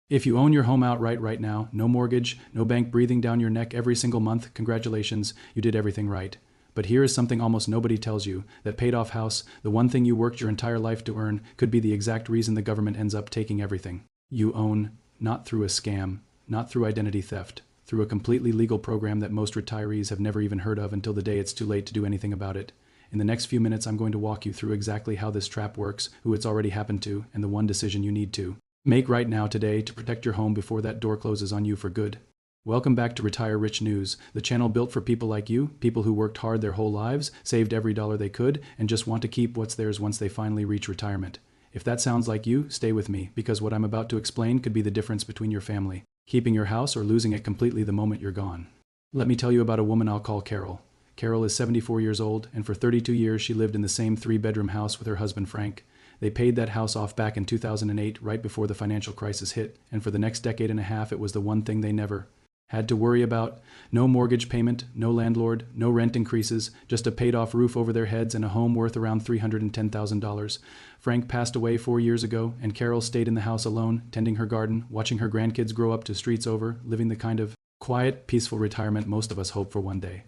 If you own your home outright right now, no mortgage, no bank breathing down your neck every single month, congratulations, you did everything right. But here is something almost nobody tells you: that paid off house, the one thing you worked your entire life to earn, could be the exact reason the government ends up taking everything you own, not through a scam, not through identity theft, through a completely legal program that most retirees have never even heard of until the day it's too late to do anything about it. In the next few minutes, I'm going to walk you through exactly how this trap works, who it's already happened to, and the one decision you need to make right now today to protect your home before that door closes on you for good. Welcome back to Retire Rich News, the channel built for people like you, people who worked hard their whole lives, saved every dollar they could, and just want to keep what's theirs once they finally reach retirement. If that sounds like you, stay with me, because what I'm about to explain could be the difference between your family keeping your house or losing it completely the moment you're gone. Let me tell you about a woman I'll call Carol. Carol is 74 years old, and for 32 years she lived in the same 3-bedroom house with her husband Frank. They paid that house off back in 2008, right before the financial crisis hit, and for the next decade and a half it was the one thing they never had to worry about. No mortgage payment, no landlord, no rent increases, just a paid-off roof over their heads and a home worth around $310,000. Frank passed away 4 years ago, and Carol stayed in the house alone, tending her garden, watching her grandkids grow up to streets over, living the kind of quiet, peaceful retirement most of us hope for one day.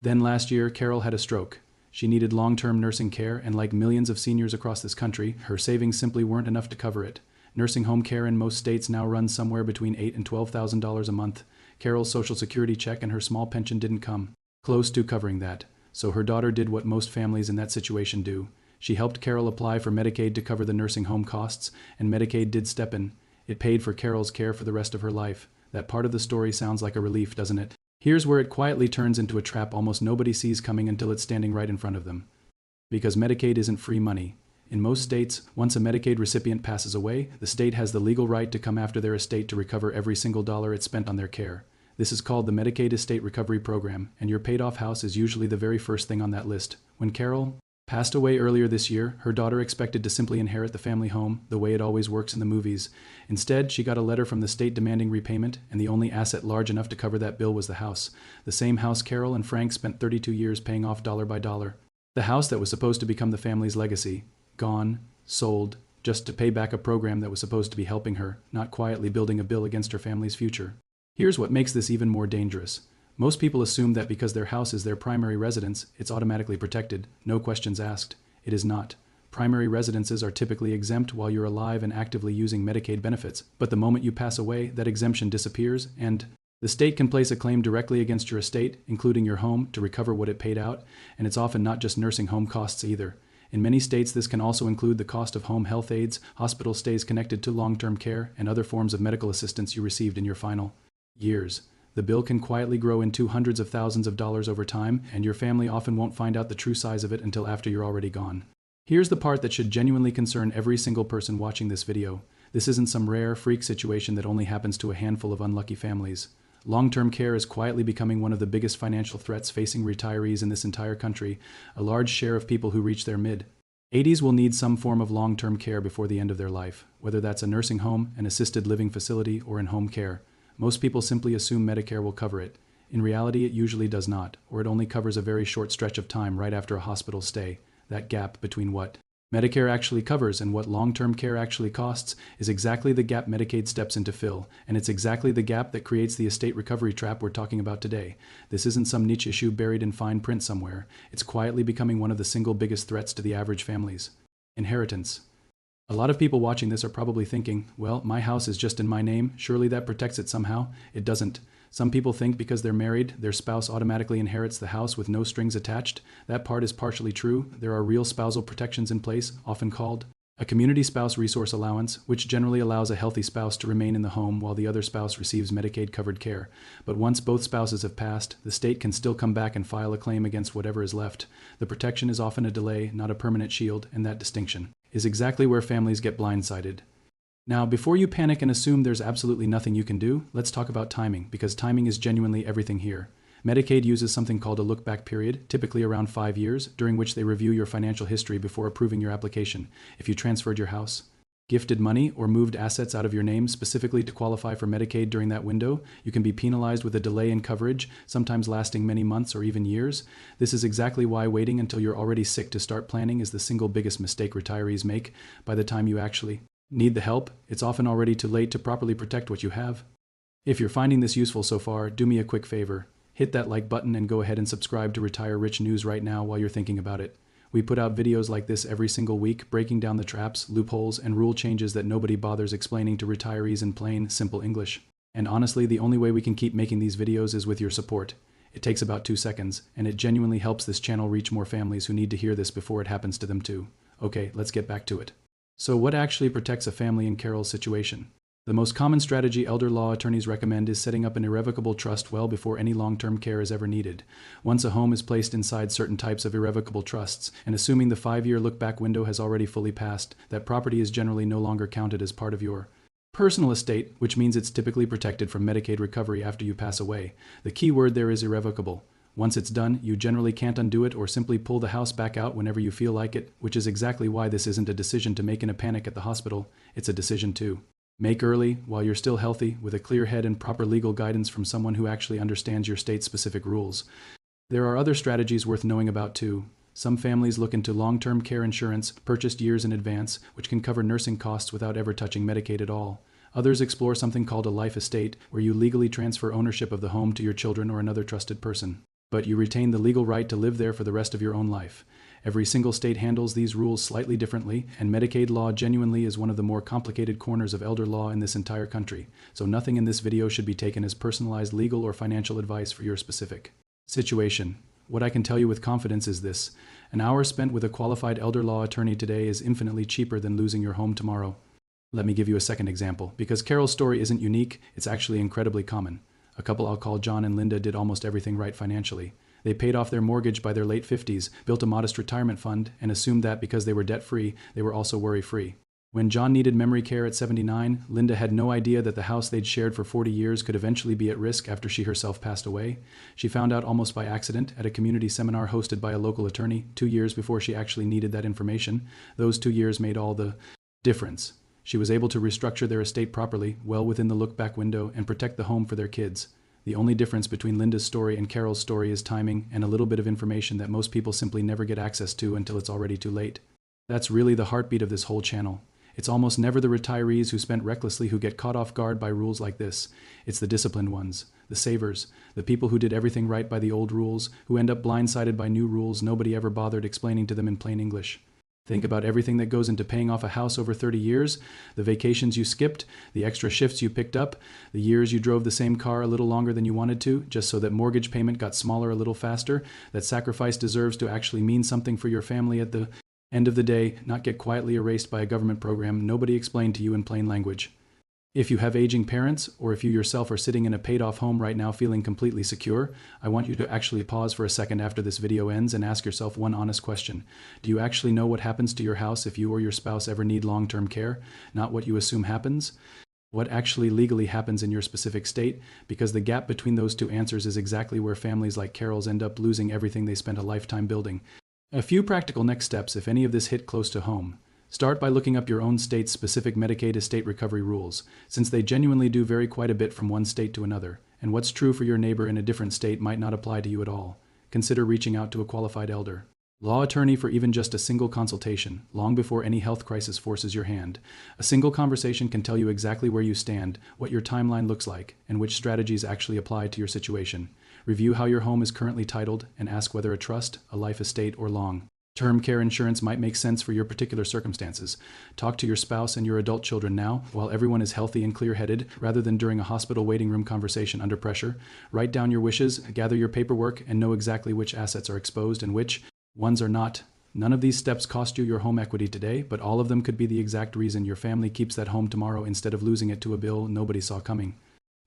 Then last year, Carol had a stroke. She needed long-term nursing care, and like millions of seniors across this country, her savings simply weren't enough to cover it. Nursing home care in most states now runs somewhere between $8,000 and $12,000 a month. Carol's Social Security check and her small pension didn't come close to covering that, so her daughter did what most families in that situation do. She helped Carol apply for Medicaid to cover the nursing home costs, and Medicaid did step in. It paid for Carol's care for the rest of her life. That part of the story sounds like a relief, doesn't it? Here's where it quietly turns into a trap almost nobody sees coming until it's standing right in front of them. Because Medicaid isn't free money. In most states, once a Medicaid recipient passes away, the state has the legal right to come after their estate to recover every single dollar it spent on their care. This is called the Medicaid Estate Recovery Program, and your paid-off house is usually the very first thing on that list. When Carol passed away earlier this year, her daughter expected to simply inherit the family home, the way it always works in the movies. Instead, she got a letter from the state demanding repayment, and the only asset large enough to cover that bill was the house. The same house Carol and Frank spent 32 years paying off dollar by dollar. The house that was supposed to become the family's legacy. Gone, sold, just to pay back a program that was supposed to be helping her, not quietly building a bill against her family's future. Here's what makes this even more dangerous. Most people assume that because their house is their primary residence, it's automatically protected, no questions asked. It is not. Primary residences are typically exempt while you're alive and actively using Medicaid benefits, but the moment you pass away, that exemption disappears, and the state can place a claim directly against your estate, including your home, to recover what it paid out, and it's often not just nursing home costs either. In many states, this can also include the cost of home health aides, hospital stays connected to long-term care, and other forms of medical assistance you received in your final years. The bill can quietly grow into hundreds of thousands of dollars over time, and your family often won't find out the true size of it until after you're already gone. Here's the part that should genuinely concern every single person watching this video. This isn't some rare, freak situation that only happens to a handful of unlucky families. Long-term care is quietly becoming one of the biggest financial threats facing retirees in this entire country. A large share of people who reach their mid-80s will need some form of long-term care before the end of their life, whether that's a nursing home, an assisted living facility, or in home care. Most people simply assume Medicare will cover it. In reality, it usually does not, or it only covers a very short stretch of time right after a hospital stay. That gap between what Medicare actually covers and what long-term care actually costs is exactly the gap Medicaid steps in to fill, and it's exactly the gap that creates the estate recovery trap we're talking about today. This isn't some niche issue buried in fine print somewhere. It's quietly becoming one of the single biggest threats to the average families. Inheritance. A lot of people watching this are probably thinking, well, my house is just in my name, surely that protects it somehow. It doesn't. Some people think because they're married, their spouse automatically inherits the house with no strings attached. That part is partially true. There are real spousal protections in place, often called a community spouse resource allowance, which generally allows a healthy spouse to remain in the home while the other spouse receives Medicaid-covered care. But once both spouses have passed, the state can still come back and file a claim against whatever is left. The protection is often a delay, not a permanent shield, and that distinction is exactly where families get blindsided. Now, before you panic and assume there's absolutely nothing you can do, let's talk about timing, because timing is genuinely everything here. Medicaid uses something called a look-back period, typically around 5 years, during which they review your financial history before approving your application. If you transferred your house, gifted money, or moved assets out of your name specifically to qualify for Medicaid during that window, you can be penalized with a delay in coverage, sometimes lasting many months or even years. This is exactly why waiting until you're already sick to start planning is the single biggest mistake retirees make. By the time you actually Need the help? It's often already too late to properly protect what you have. If you're finding this useful so far, do me a quick favor. Hit that like button and go ahead and subscribe to Retire Rich News right now while you're thinking about it. We put out videos like this every single week, breaking down the traps, loopholes, and rule changes that nobody bothers explaining to retirees in plain, simple English. And honestly, the only way we can keep making these videos is with your support. It takes about 2 seconds, and it genuinely helps this channel reach more families who need to hear this before it happens to them too. Okay, let's get back to it. So what actually protects a family in Carol's situation? The most common strategy elder law attorneys recommend is setting up an irrevocable trust well before any long-term care is ever needed. Once a home is placed inside certain types of irrevocable trusts, and assuming the 5-year look-back window has already fully passed, that property is generally no longer counted as part of your personal estate, which means it's typically protected from Medicaid recovery after you pass away. The key word there is irrevocable. Once it's done, you generally can't undo it or simply pull the house back out whenever you feel like it, which is exactly why this isn't a decision to make in a panic at the hospital. It's a decision to make early, while you're still healthy, with a clear head and proper legal guidance from someone who actually understands your state's specific rules. There are other strategies worth knowing about too. Some families look into long-term care insurance, purchased years in advance, which can cover nursing costs without ever touching Medicaid at all. Others explore something called a life estate, where you legally transfer ownership of the home to your children or another trusted person. But you retain the legal right to live there for the rest of your own life. Every single state handles these rules slightly differently, and Medicaid law genuinely is one of the more complicated corners of elder law in this entire country, so nothing in this video should be taken as personalized legal or financial advice for your specific situation. What I can tell you with confidence is this: an hour spent with a qualified elder law attorney today is infinitely cheaper than losing your home tomorrow. Let me give you a second example, because Carol's story isn't unique, it's actually incredibly common. A couple I'll call John and Linda did almost everything right financially. They paid off their mortgage by their late 50s, built a modest retirement fund, and assumed that because they were debt-free, they were also worry-free. When John needed memory care at 79, Linda had no idea that the house they'd shared for 40 years could eventually be at risk after she herself passed away. She found out almost by accident at a community seminar hosted by a local attorney 2 years before she actually needed that information. Those 2 years made all the difference. She was able to restructure their estate properly, well within the look-back window, and protect the home for their kids. The only difference between Linda's story and Carol's story is timing and a little bit of information that most people simply never get access to until it's already too late. That's really the heartbeat of this whole channel. It's almost never the retirees who spent recklessly who get caught off guard by rules like this. It's the disciplined ones, the savers, the people who did everything right by the old rules, who end up blindsided by new rules nobody ever bothered explaining to them in plain English. Think about everything that goes into paying off a house over 30 years, the vacations you skipped, the extra shifts you picked up, the years you drove the same car a little longer than you wanted to, just so that mortgage payment got smaller a little faster. That sacrifice deserves to actually mean something for your family at the end of the day, not get quietly erased by a government program nobody explained to you in plain language. If you have aging parents, or if you yourself are sitting in a paid-off home right now feeling completely secure, I want you to actually pause for a second after this video ends and ask yourself one honest question. Do you actually know what happens to your house if you or your spouse ever need long-term care? Not what you assume happens? What actually legally happens in your specific state? Because the gap between those two answers is exactly where families like Carol's end up losing everything they spent a lifetime building. A few practical next steps if any of this hit close to home. Start by looking up your own state's specific Medicaid Estate Recovery rules, since they genuinely do vary quite a bit from one state to another, and what's true for your neighbor in a different state might not apply to you at all. Consider reaching out to a qualified elder law attorney for even just a single consultation, long before any health crisis forces your hand. A single conversation can tell you exactly where you stand, what your timeline looks like, and which strategies actually apply to your situation. Review how your home is currently titled, and ask whether a trust, a life estate, or long-term care insurance might make sense for your particular circumstances. Talk to your spouse and your adult children now, while everyone is healthy and clear-headed, rather than during a hospital waiting room conversation under pressure. Write down your wishes, gather your paperwork, and know exactly which assets are exposed and which ones are not. None of these steps cost you your home equity today, but all of them could be the exact reason your family keeps that home tomorrow instead of losing it to a bill nobody saw coming.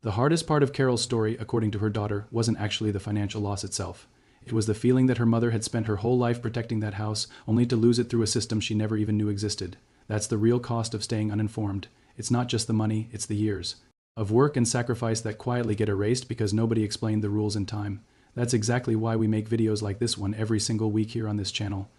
The hardest part of Carol's story, according to her daughter, wasn't actually the financial loss itself. It was the feeling that her mother had spent her whole life protecting that house, only to lose it through a system she never even knew existed. That's the real cost of staying uninformed. It's not just the money, it's the years of work and sacrifice that quietly get erased because nobody explained the rules in time. That's exactly why we make videos like this one every single week here on this channel.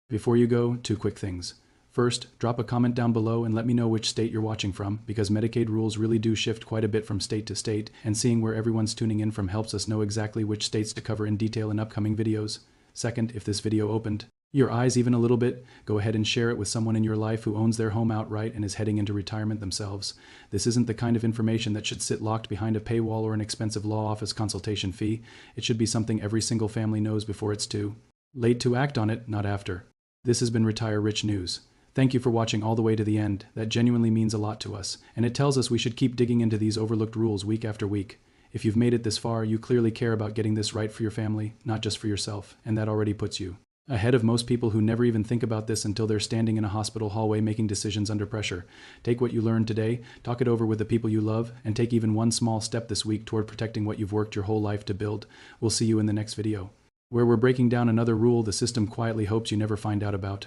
Before you go, 2 quick things. First, drop a comment down below and let me know which state you're watching from, because Medicaid rules really do shift quite a bit from state to state, and seeing where everyone's tuning in from helps us know exactly which states to cover in detail in upcoming videos. Second, if this video opened Your eyes even a little bit? Go ahead and share it with someone in your life who owns their home outright and is heading into retirement themselves. This isn't the kind of information that should sit locked behind a paywall or an expensive law office consultation fee. It should be something every single family knows before it's too late to act on it, not after. This has been Retire Rich News. Thank you for watching all the way to the end. That genuinely means a lot to us, and it tells us we should keep digging into these overlooked rules week after week. If you've made it this far, you clearly care about getting this right for your family, not just for yourself, and that already puts you ahead of most people who never even think about this until they're standing in a hospital hallway making decisions under pressure. Take what you learned today, talk it over with the people you love, and take even one small step this week toward protecting what you've worked your whole life to build. We'll see you in the next video, where we're breaking down another rule the system quietly hopes you never find out about.